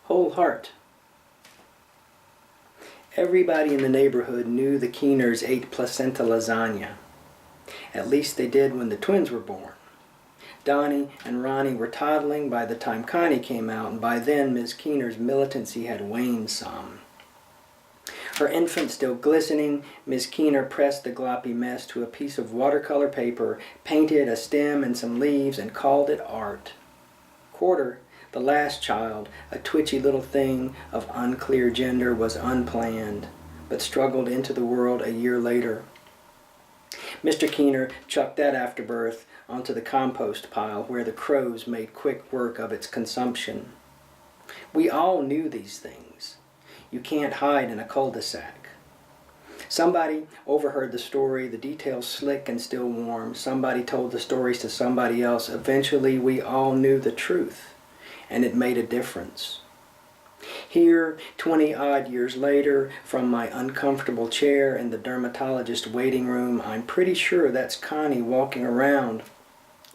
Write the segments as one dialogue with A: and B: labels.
A: Whole heart. Everybody in the neighborhood knew the Keeners ate placenta lasagna. At least they did when the twins were born. Donnie and Ronnie were toddling by the time Connie came out, and by then Ms. Keener's militancy had waned some. Her infant still glistening, Miss Keener pressed the gloppy mess to a piece of watercolor paper, painted a stem and some leaves, and called it art. Quarter, the last child, a twitchy little thing of unclear gender, was unplanned, but struggled into the world a year later. Mr. Keener chucked that afterbirth onto the compost pile where the crows made quick work of its consumption. We all knew these things. You can't hide in a cul-de-sac. Somebody overheard the story, the details slick and still warm. Somebody told the stories to somebody else. Eventually we all knew the truth, and it made a difference. Here, 20-odd years later, from my uncomfortable chair in the dermatologist waiting room, I'm pretty sure that's Connie walking around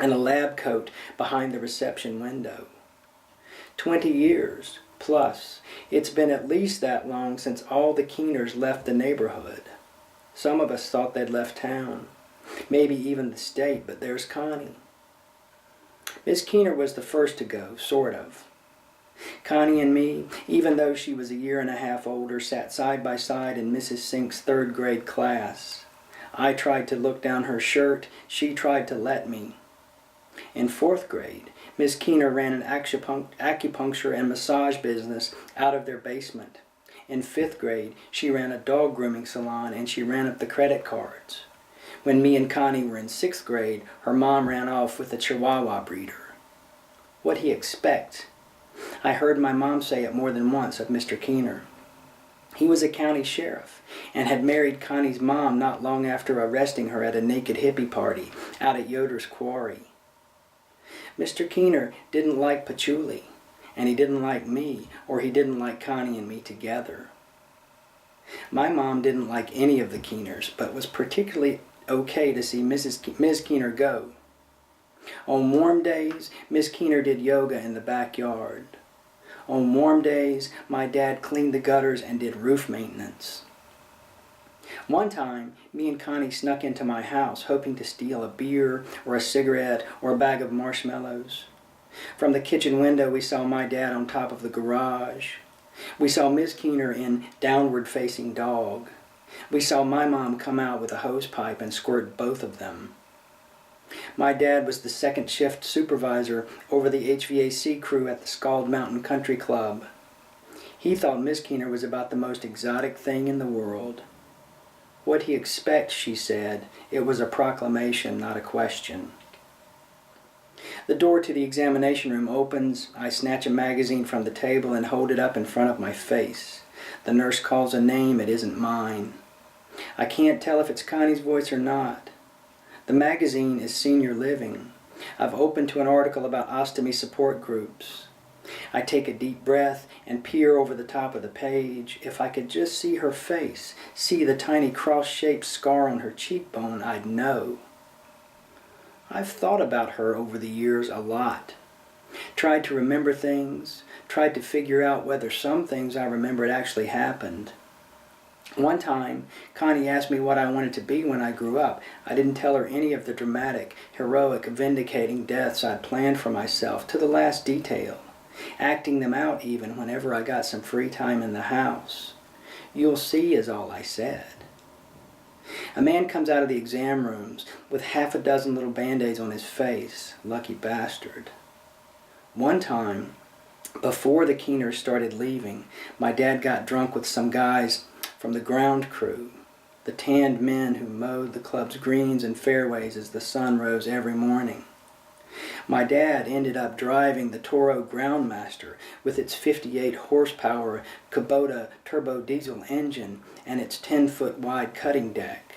A: in a lab coat behind the reception window. 20 years. Plus, it's been at least that long since all the Keeners left the neighborhood. Some of us thought they'd left town, maybe even the state, but there's Connie. Miss Keener was the first to go, sort of. Connie and me, even though she was a year and a half older, sat side by side in Mrs. Sink's third grade class. I tried to look down her shirt, she tried to let me. In fourth grade, Miss Keener ran an acupuncture and massage business out of their basement. In fifth grade, she ran a dog grooming salon and she ran up the credit cards. When me and Connie were in sixth grade, her mom ran off with a Chihuahua breeder. What'd he expect? I heard my mom say it more than once of Mr. Keener. He was a county sheriff and had married Connie's mom not long after arresting her at a naked hippie party out at Yoder's Quarry. Mr. Keener didn't like patchouli, and he didn't like me, or he didn't like Connie and me together. My mom didn't like any of the Keeners, but was particularly okay to see Ms. Keener go. On warm days, Miss Keener did yoga in the backyard. On warm days, my dad cleaned the gutters and did roof maintenance. One time, me and Connie snuck into my house, hoping to steal a beer or a cigarette or a bag of marshmallows. From the kitchen window, we saw my dad on top of the garage. We saw Miss Keener in Downward-Facing Dog. We saw my mom come out with a hose pipe and squirt both of them. My dad was the second shift supervisor over the HVAC crew at the Scald Mountain Country Club. He thought Miss Keener was about the most exotic thing in the world. What'd he expect, she said. It was a proclamation, not a question. The door to the examination room opens. I snatch a magazine from the table and hold it up in front of my face. The nurse calls a name, it isn't mine. I can't tell if it's Connie's voice or not. The magazine is Senior Living. I've opened to an article about ostomy support groups. I take a deep breath and peer over the top of the page. If I could just see her face, see the tiny cross-shaped scar on her cheekbone, I'd know. I've thought about her over the years a lot. Tried to remember things, tried to figure out whether some things I remembered actually happened. One time, Connie asked me what I wanted to be when I grew up. I didn't tell her any of the dramatic, heroic, vindicating deaths I'd planned for myself to the last detail, acting them out even whenever I got some free time in the house. You'll see is all I said. A man comes out of the exam rooms with half a dozen little band-aids on his face. Lucky bastard. One time, before the Keeners started leaving, my dad got drunk with some guys from the ground crew, the tanned men who mowed the club's greens and fairways as the sun rose every morning. My dad ended up driving the Toro Groundmaster with its 58 horsepower Kubota turbo diesel engine and its 10-foot wide cutting deck.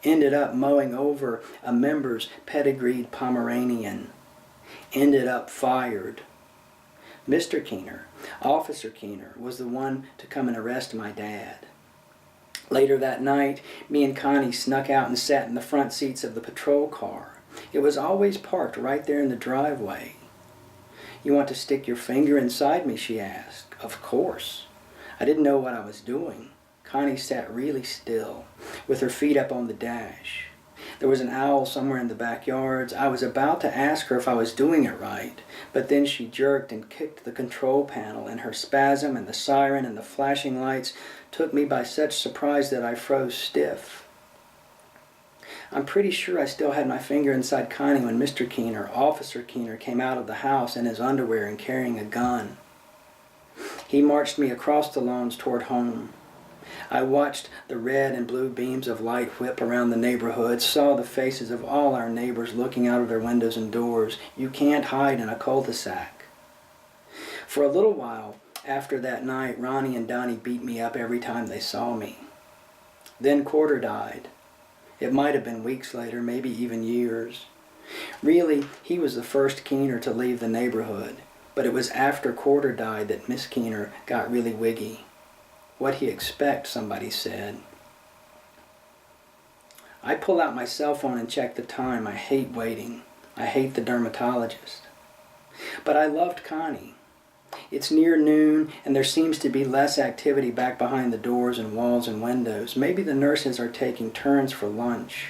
A: Ended up mowing over a member's pedigreed Pomeranian. Ended up fired. Mr. Keener, Officer Keener, was the one to come and arrest my dad. Later that night, me and Connie snuck out and sat in the front seats of the patrol car. It was always parked right there in the driveway. "You want to stick your finger inside me?" she asked. Of course. I didn't know what I was doing. Connie sat really still, with her feet up on the dash. There was an owl somewhere in the backyards. I was about to ask her if I was doing it right, but then she jerked and kicked the control panel, and her spasm and the siren and the flashing lights took me by such surprise that I froze stiff. I'm pretty sure I still had my finger inside Connie when Mr. Keener, Officer Keener, came out of the house in his underwear and carrying a gun. He marched me across the lawns toward home. I watched the red and blue beams of light whip around the neighborhood, saw the faces of all our neighbors looking out of their windows and doors. You can't hide in a cul-de-sac. For a little while after that night, Ronnie and Donnie beat me up every time they saw me. Then Quarter died. It might have been weeks later, maybe even years. Really, he was the first Keener to leave the neighborhood, but it was after Quarter died that Miss Keener got really wiggy. What'd he expect, somebody said. I pull out my cell phone and check the time. I hate waiting. I hate the dermatologist. But I loved Connie. It's near noon, and there seems to be less activity back behind the doors and walls and windows. Maybe the nurses are taking turns for lunch.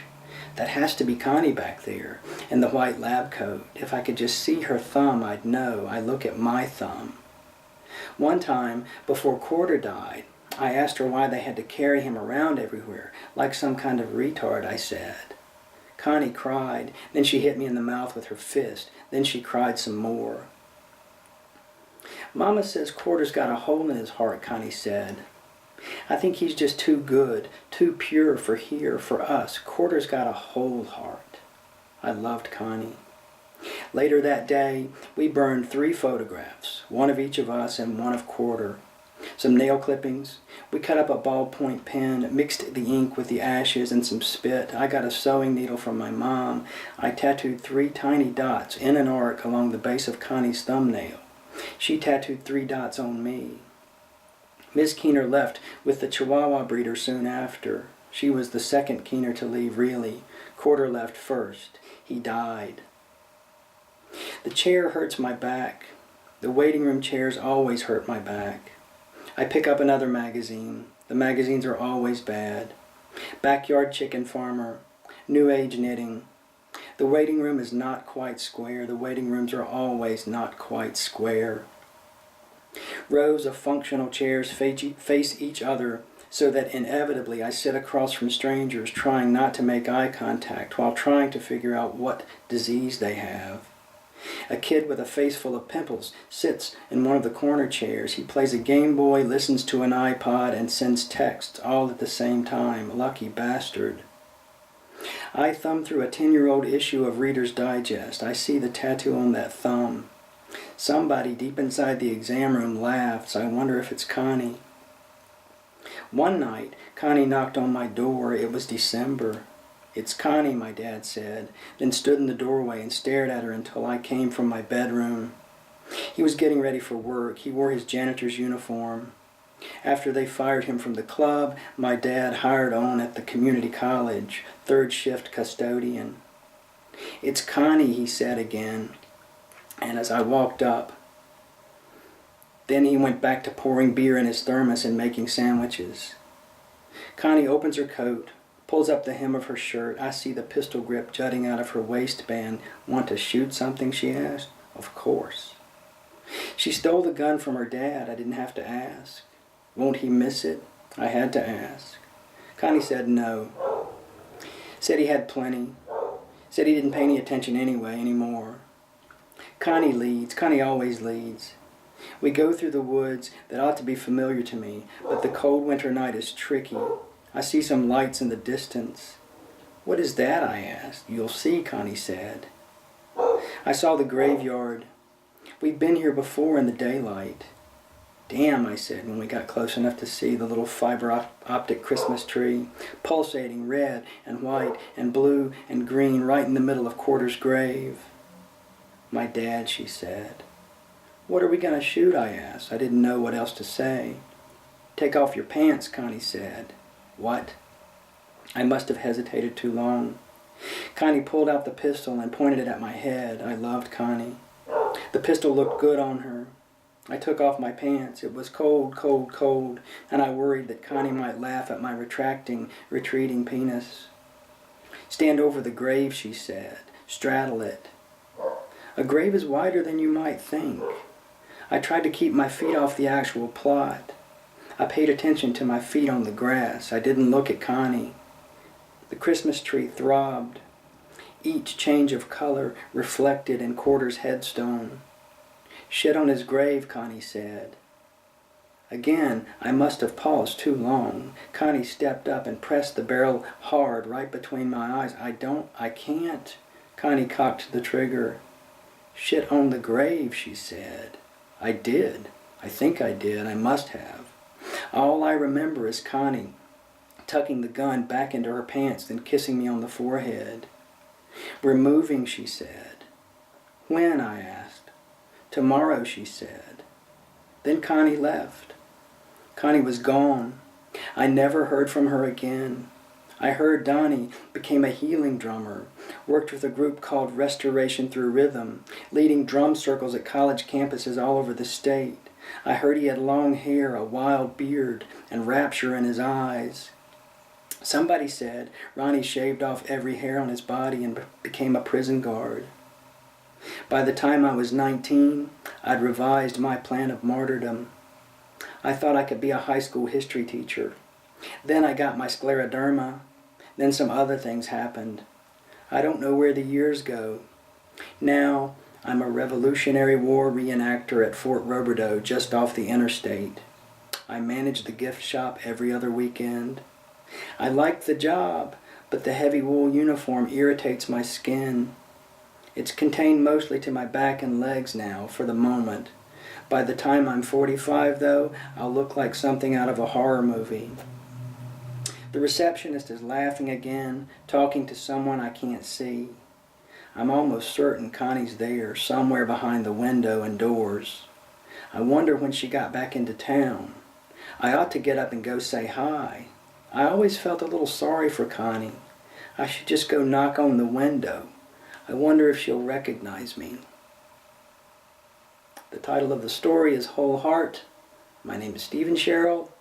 A: That has to be Connie back there, in the white lab coat. If I could just see her thumb, I'd know. I look at my thumb. One time, before Quarter died, I asked her why they had to carry him around everywhere, like some kind of retard, I said. Connie cried. Then she hit me in the mouth with her fist. Then she cried some more. Mama says Quarter's got a hole in his heart, Connie said. I think he's just too good, too pure for here, for us. Quarter's got a whole heart. I loved Connie. Later that day, we burned 3 photographs, one of each of us and one of Quarter. Some nail clippings. We cut up a ballpoint pen, mixed the ink with the ashes and some spit. I got a sewing needle from my mom. I tattooed 3 tiny dots in an arc along the base of Connie's thumbnail. She tattooed 3 dots on me. Miss Keener left with the Chihuahua breeder soon after. She was the second Keener to leave, really. Quarter left first. He died. The chair hurts my back. The waiting room chairs always hurt my back. I pick up another magazine. The magazines are always bad. Backyard Chicken Farmer. New Age Knitting. The waiting room is not quite square. The waiting rooms are always not quite square. Rows of functional chairs face each other so that inevitably I sit across from strangers trying not to make eye contact while trying to figure out what disease they have. A kid with a face full of pimples sits in one of the corner chairs. He plays a Game Boy, listens to an iPod, and sends texts all at the same time. Lucky bastard. I thumb through a 10-year-old issue of Reader's Digest. I see the tattoo on that thumb. Somebody deep inside the exam room laughs. I wonder if it's Connie. One night, Connie knocked on my door. It was December. "It's Connie," my dad said, then stood in the doorway and stared at her until I came from my bedroom. He was getting ready for work. He wore his janitor's uniform. After they fired him from the club, my dad hired on at the community college, 3rd shift custodian. "It's Connie," he said again, and as I walked up. Then he went back to pouring beer in his thermos and making sandwiches. Connie opens her coat, pulls up the hem of her shirt. I see the pistol grip jutting out of her waistband. "Want to shoot something?" she asked. Of course. She stole the gun from her dad. I didn't have to ask. Won't he miss it? I had to ask. Connie said no. Said he had plenty. Said he didn't pay any attention anymore. Connie leads. Connie always leads. We go through the woods that ought to be familiar to me, but the cold winter night is tricky. I see some lights in the distance. "What is that?" I asked. "You'll see," Connie said. I saw the graveyard. We've been here before in the daylight. "Damn," I said when we got close enough to see the little fiber optic Christmas tree, pulsating red and white and blue and green right in the middle of Quarter's grave. "My dad," she said. "What are we going to shoot?" I asked. I didn't know what else to say. "Take off your pants," Connie said. "What?" I must have hesitated too long. Connie pulled out the pistol and pointed it at my head. I loved Connie. The pistol looked good on her. I took off my pants. It was cold, cold, cold, and I worried that Connie might laugh at my retreating penis. "Stand over the grave," she said. "Straddle it." A grave is wider than you might think. I tried to keep my feet off the actual plot. I paid attention to my feet on the grass. I didn't look at Connie. The Christmas tree throbbed. Each change of color reflected in Quarter's headstone. "Shit on his grave," Connie said. Again, I must have paused too long. Connie stepped up and pressed the barrel hard right between my eyes. I can't. Connie cocked the trigger. "Shit on the grave," she said. I did. I think I did. I must have. All I remember is Connie tucking the gun back into her pants, then kissing me on the forehead. "We're moving," she said. "When?" I asked. "Tomorrow," she said. Then Connie left. Connie was gone. I never heard from her again. I heard Donnie became a healing drummer, worked with a group called Restoration Through Rhythm, leading drum circles at college campuses all over the state. I heard he had long hair, a wild beard, and rapture in his eyes. Somebody said Ronnie shaved off every hair on his body and became a prison guard. By the time I was 19, I'd revised my plan of martyrdom. I thought I could be a high school history teacher. Then I got my scleroderma. Then some other things happened. I don't know where the years go. Now, I'm a Revolutionary War reenactor at Fort Roberdeau, just off the interstate. I manage the gift shop every other weekend. I like the job, but the heavy wool uniform irritates my skin. It's contained mostly to my back and legs now, for the moment. By the time I'm 45, though, I'll look like something out of a horror movie. The receptionist is laughing again, talking to someone I can't see. I'm almost certain Connie's there, somewhere behind the window and doors. I wonder when she got back into town. I ought to get up and go say hi. I always felt a little sorry for Connie. I should just go knock on the window. I wonder if she'll recognize me. The title of the story is Whole Heart. My name is Sherrill.